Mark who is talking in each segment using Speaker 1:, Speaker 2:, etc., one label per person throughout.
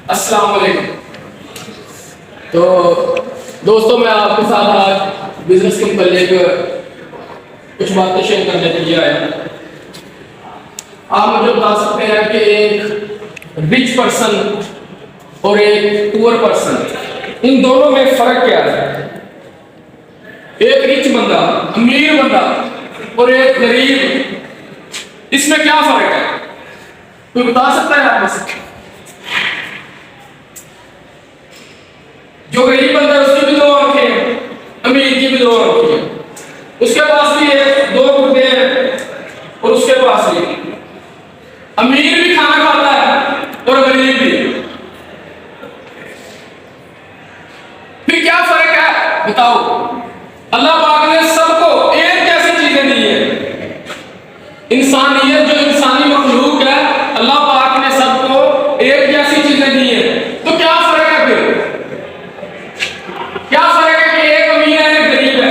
Speaker 1: अस्सलाम वालेकुम। तो दोस्तों, मैं आपके साथ आज बिजनेस के मुताल्लिक कुछ बातें शेयर करने के लिए आया। आप मुझे बता सकते हैं कि एक रिच पर्सन और एक पुअर पर्सन, इन दोनों में फर्क क्या है? एक रिच बंदा, अमीर बंदा और एक गरीब, इसमें क्या फर्क है? कोई बता सकता है आप में से? जो गरीब बंदा है उसकी भी दो आंखें हैं, अमीर की भी दो आंखें हैं, उसके पास भी है दो गुर्दे हैं और उसके पास भी। अमीर भी खाना खाता है और गरीब भी। फिर क्या फर्क है बताओ? अल्लाह पाक ने सबको एक जैसी चीजें दी है। इंसानियत जो इंसानी मखलूक है, अल्लाह पाक ने सबको एक जैसी चीजें दी है। तो क्या फर्क है फिर? क्या फर्क है कि एक अमीर है एक गरीब है?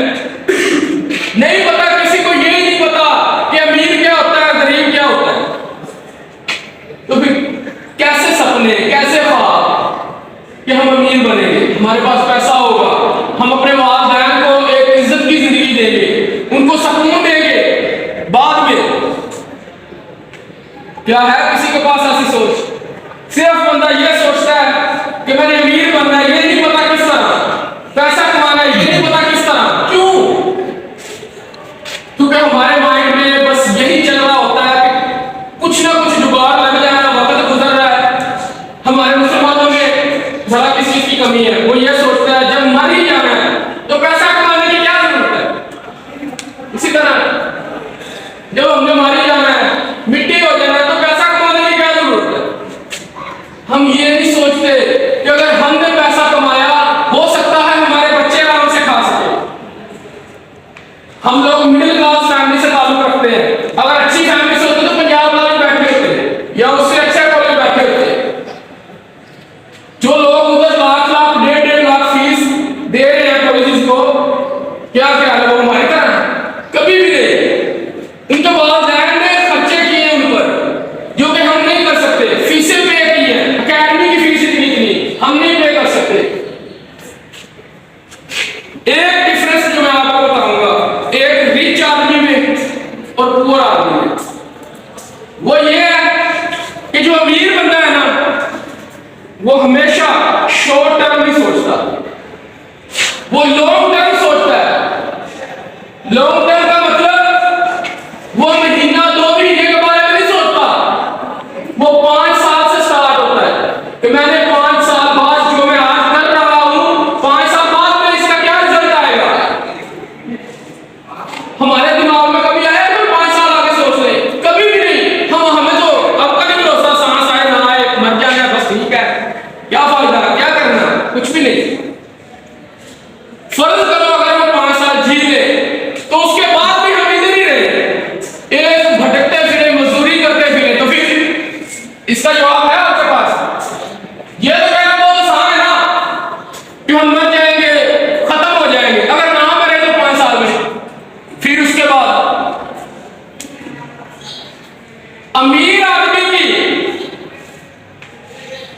Speaker 1: नहीं पता, किसी को ये नहीं पता कि अमीर क्या होता है गरीब क्या होता है। तो फिर कैसे सपने, कैसे ख्वाब कि हम अमीर बनेंगे, हमारे पास पैसा होगा, हम अपने वालिदैन को एक इज्जत की जिंदगी देंगे, उनको सुकून देंगे। बाद में क्या है किसी के पास ऐसी सोच? सिर्फ बंदा ये सोचता है कि मैंने अमीर बनना है, ये नहीं पता किस तरह, पैसा कमाना है ये नहीं पता किस तरह। क्यों? क्योंकि हमारे माइंड में बस यही चल रहा होता है कि कुछ ना कुछ जुगाड़ लग जाए, वक्त गुजर रहा है। हमारे मुसलमानों में जरा किस चीज की कमी है, वो ये सोचता है जब मर ही जाना है तो पैसा कमाने की क्या जरूरत है। इसी तरह जब हमने मर ही जाना है, मिट्टी हो जाना है, तो पैसा कमाने की क्या जरूरत है। हम ये नहीं सोचते कि अगर हमने पैसा कमाया हो सकता है हमारे बच्चे आराम से खा सके। हम लोग मिडिल क्लास फैमिली से ताल्लुक रखते हैं। अगर अच्छी फैमिली से होते तो पंजाब वाले बैठे होते या उससे अच्छे कॉलेज बैठे होते। जो लोग उधर लाख लाख 1.5 लाख फीस दे रहे हैं कॉलेजेस को, क्या क्या है वो हमारी तरह? कभी भी नहीं। उनके वालिदैन ने खर्चे किए उन पर जो कि हम नहीं कर सकते। फीसें पे की है, एकेडमी की फीस इतनी हम नहीं पे कर सकते। एक डिफरेंस जो मैं आपको बताऊंगा एक रिच आदमी में और पुअर आदमी में, वो ये है कि जो अमीर बंदा है ना, वो हमेशा शॉर्ट टर्म नहीं सोचता, वो लॉन्ग टर्म सोचता है। लॉन्ग टर्म का मतलब वो महीना 2 महीने के बारे में नहीं सोचता, वो 5 साल से स्टार्ट होता है कि मैंने 5 साल बाद जो मैं आज कर रहा हूं, 5 साल बाद में इसका क्या रिजल्ट आएगा। हमारे दिमाग में कभी आया कि 5 साल आगे सोच ले? कभी भी नहीं। हमें तो अब का नहीं भरोसा, सांस आए ना आए, मर जाना बस ठीक है, क्या फायदा, क्या करना, कुछ भी नहीं। फर्ज करो अगर हम 5 साल जी ले तो उसके बाद भी हम इधर ही रहे, एक भटकते फिरे, मजदूरी करते फिरे, तो फिर इसका जवाब है आपके पास? ये तो कहना बहुत आसान है ना कि हम मर जाएंगे, खत्म हो जाएंगे। अगर ना मरे तो 5 साल में, फिर उसके बाद अमीर आदमी की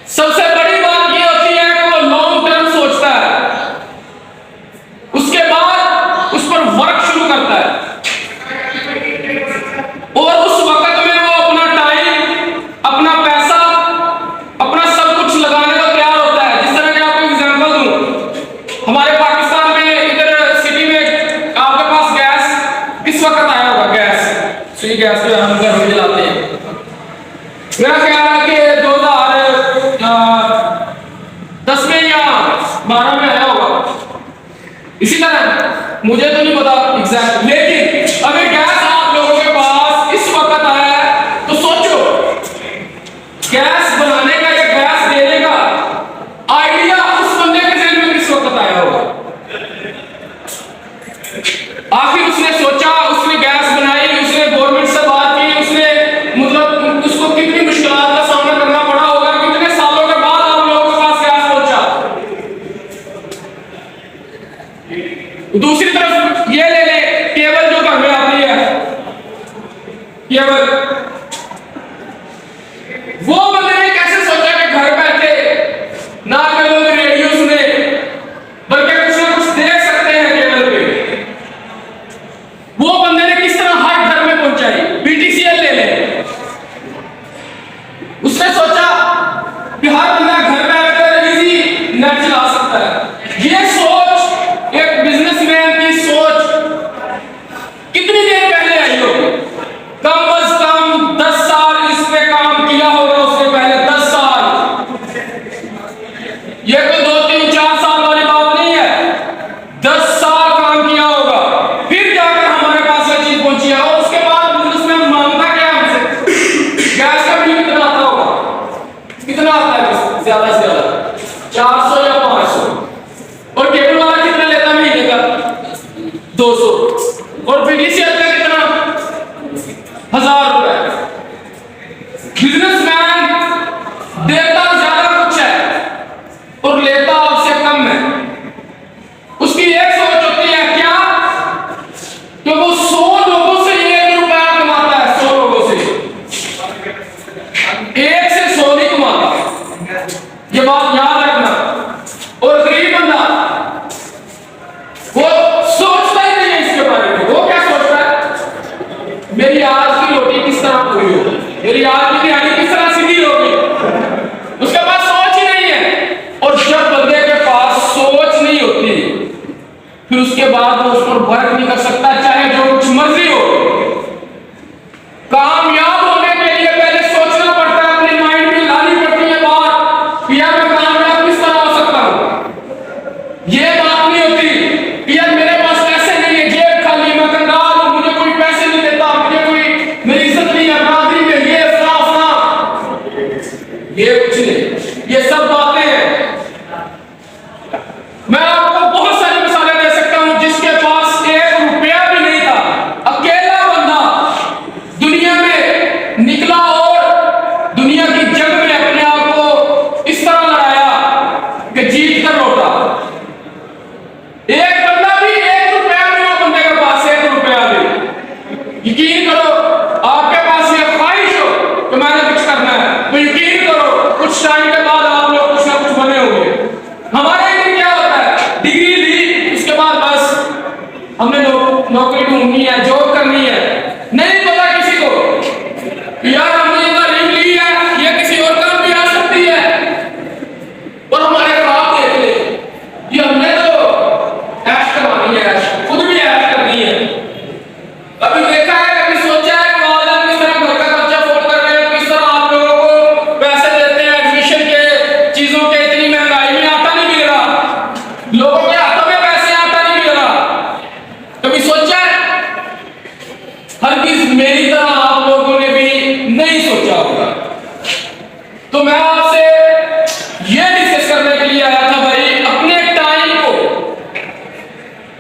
Speaker 1: सबसे बड़ी बात यह होती है कि वो लॉन्ग टर्म सोचता है, उसके बाद उस पर वर्क शुरू करता है और उस वक्त में वो अपना टाइम, अपना पैसा, अपना सब कुछ लगाने को तैयार होता है। जिस तरह के आपको एग्जांपल दूं, हमारे पाकिस्तान में इधर सिटी में आपके पास गैस किस वक्त आया होगा? गैस, सुई गैस जो हम घर में जलाते हैं, मेरा ख्याल है कि 2010 में या 12 में आया होगा। इसी तरह मुझे तो नहीं पता एग्जैक्ट, लेकिन अगर गैस आप लोगों के पास इस वक्त आया है तो सोचो, गैस बनाने का या गैस देने का आइडिया उस बंदे के जहन में किस वक्त आया होगा? आखिर उसने सोचा, उसने गैस बनाई, उसने गवर्नमेंट से बात की, उसने मतलब उसको कितनी मुश्किलात का सामना करना पड़ा होगा, कितने सालों के बाद आप लोगों के पास गैस पहुंचा। दूसरी तरफ ये ले ले कि ज्यादा से ज्यादा 400 या 500। और केबल वाला कितना लेता महीने का? 200। और बीडीसीएल का कितना? 1000 रुपए। बिजनेसमैन देता ज्यादा कुछ है और लेता आपसे कम है। उसकी एक सोच होती है क्या कि वो 100 लोगों से 1 रुपया कमाता है। 100 लोगों से 1 से 100 नहीं कमाता, ये बात याद रखना। और गरीब बंदा वो सोचता ही नहीं है इसके बारे में। वो क्या सोचता है? मेरी आज की रोटी किस तरह पूरी होगी, मेरी आज की दिहाड़ी किस तरह सीधी होगी। उसके पास सोच ही नहीं है। और जब बंदे के पास सोच नहीं होती फिर उसके बाद वो उस पर वर्क नहीं कर सकता, चाहे जो कुछ मर्जी हो। कामयाब होने के लिए पहले सोचना पड़ता है, अपने माइंड में लानी पड़ती है बात कि यार मैं कामयाब किस तरह हो सकता हूं। ये बात नहीं होती कि यार मेरे पास पैसे नहीं है, जेब खाली, मैं कंगाल हूं, मुझे कोई पैसे नहीं देता, मुझे कोई मेरी इज्जत नहीं है बरादरी में, ये फला। ये कुछ नहीं, ये सब बातें हैं। मैं आपको बहुत सारी मिसालें दे सकता हूं जिसके पास 1 रुपया भी नहीं था, अकेला बंदा दुनिया में निकला और दुनिया की जंग में अपने आप को इस तरह लड़ाया कि जीत कर लौटा। एक बंदा भी 1 रुपया नहीं हो बंदे के पास, 1 रुपया भी। यकीन करो, आपके पास ये ख्वाहिश हो कि मैंने कुछ करना है तो यकीन करो कुछ टाइम के बाद आप लोग कुछ ना कुछ बने होंगे। हमारे लिए क्या होता है? डिग्री ली, उसके बाद बस हमने नौकरी ढूंढनी है, जॉब करनी है। नहीं पता किसी को यार हमने इतना ड्रीम ली है, ये किसी और काम भी आ सकती है। और हमारे ख्वाब देख ले, ये हमने तो ऐश करवानी है, खुद भी ऐश करनी है। कभी देखा है, कभी सोचा है कि वालिदैन किस तरह घर का खर्चा फोड़ कर रहे हैं, किस तरह आप लोगों को पैसे देते हैं एडमिशन के, चीजों के, इतनी महंगाई में आता नहीं मिल रहा, लोगों के हाथों में पैसे आता नहीं मिल रहा। कभी सोचा है? हरगिज़ मेरी तरह आप लोगों ने भी नहीं सोचा होगा। तो मैं आपसे ये डिस्कस करने के लिए आया था भाई, अपने टाइम को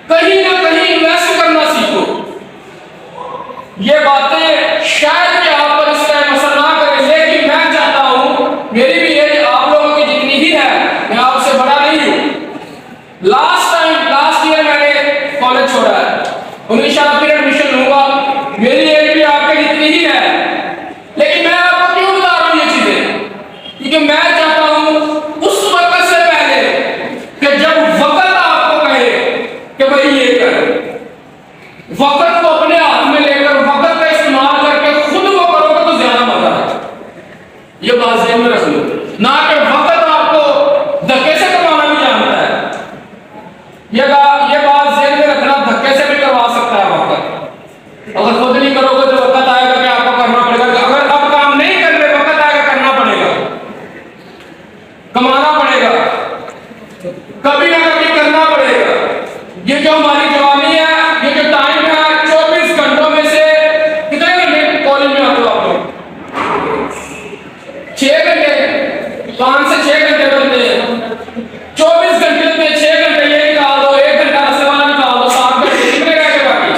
Speaker 1: कहीं ना कहीं इन्वेस्ट करना सीखो। ये बातें शायद कि आप पर इस टाइम असर ना करें, लेकिन मैं चाहता हूं, मेरी भी एज आप लोगों की जितनी ही है, मैं आपसे बड़ा नहीं हूं। लास्ट ईयर मैंने कॉलेज छोड़ा है, 19 साल फिर एडमिशन लूंगा। मेरी एज भी आपके जितनी ही है, लेकिन मैं आपको क्यों बता रहा हूं ये चीजें? क्योंकि मैं चाहता हूं उस वक्त से पहले कि जब वक्त आपको कहे कि भाई ये कर, वक्त को अपने हाथ में लेकर वक्त का इस्तेमाल करके खुद वो करोगे तो ज्यादा मजा है। ये बात ध्यान में रख लो, ना कि वक्त आपको धक्के से करवाना भी जानता है। ये बात ध्यान में रखना, धक्के से भी करवा सकता है वक्त। अगर खुद नहीं करोगे तो वक्त आएगा कि आपको करना पड़ेगा। अगर अब काम नहीं कर रहे, वक्त आएगा करना पड़ेगा, कमाना पड़ेगा, कभी ना कभी करना पड़ेगा। ये जो हमारी जवानी है, ये जो टाइम है, 24 घंटों में से कितने घंटे कॉलेज में आते हो आप लोग? 6 घंटे, 5 से 6 घंटे बनते हैं। 24 घंटे में 6 घंटे ये निकाल दो, 1 घंटा रस्ते वाला निकाल दो, 7 घंटे कितने रह गए बाकी?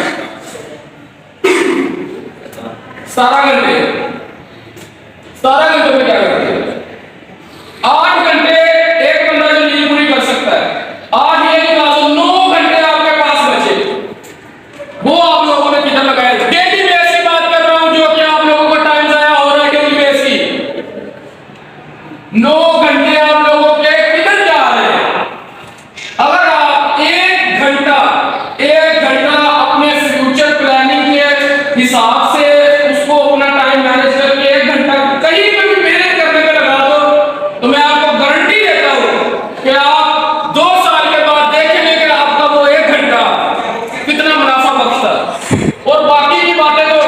Speaker 1: 17 घंटे। 17 घंटे में क्या करते हैं? 8 घंटे एक बंदा जो नींद पूरी कर सकता है, 8 ये निकाल दो, 9 घंटे आपके पास बचे। वो आप लोगों ने किधर लगाए? डेली बेस की बात कर रहा हूं, जो कि आप लोगों का टाइम जाया हो रहा है डेली बेस की। 9 घंटे आप लोगों के किधर जा रहे हैं? अगर आप 1 घंटा अपने फ्यूचर प्लानिंग के हिसाब से उसको अपना टाइम मैनेज करके 1 घंटा कहीं पे भी मेहनत करने में लगा दो, तो मैं आपको गारंटी देता हूं कि आप 2 साल के बाद देखेंगे कि आपका वो 1 घंटा कितना मुनाफा बख्शता। और बाकी की बातें तो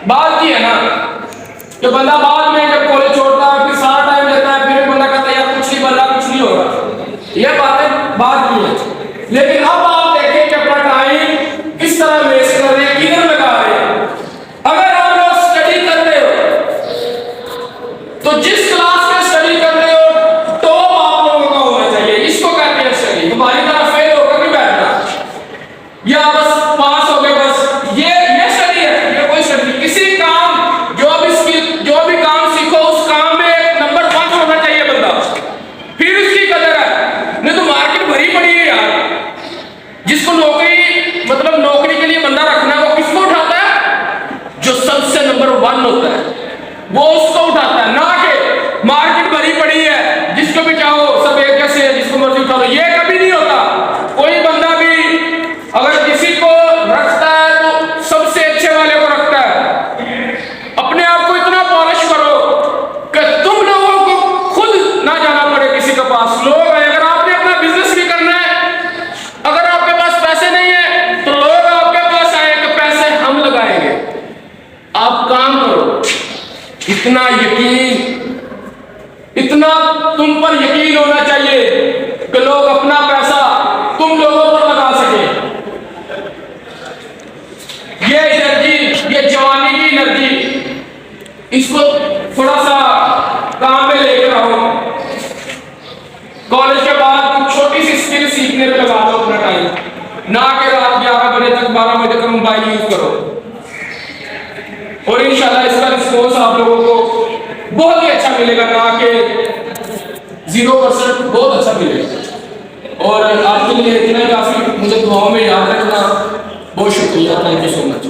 Speaker 1: बात की है ना, कि बंदा बाद में जब कॉलेज छोड़ता है फिर सारा टाइम लेता है, फिर बंदा कहता है यार कुछ नहीं बन रहा, कुछ नहीं होगा। ये बातें बात की है। लेकिन अब आप देखें कि अपना टाइम किस तरह वेस्ट कर रहे हैं, किधर लगा रहे हैं। अगर आप लोग स्टडी कर रहे हो तो जिस क्लास में स्टडी कर रहे हो तुम पर यकीन होना चाहिए कि लोग अपना पैसा तुम लोगों पर लगा सके। ये एनर्जी, ये जवानी की एनर्जी, इसको थोड़ा सा काम में लेकर आओ। कॉलेज के बाद कुछ छोटी सी स्किल सीखने पे लगा दो अपना टाइम, ना कि रात 11 बजे तक 12 बजे तक मोबाइल यूज करो। और इंशाल्लाह इसका रिस्पॉन्स आप लोगों को बहुत ही अच्छा मिलेगा, ना कि 0%, बहुत अच्छा मिलेगा। और आपके लिए इतना काफी, मुझे दुआओं में याद रखना। बहुत शुक्रिया, थैंक यू सो मच।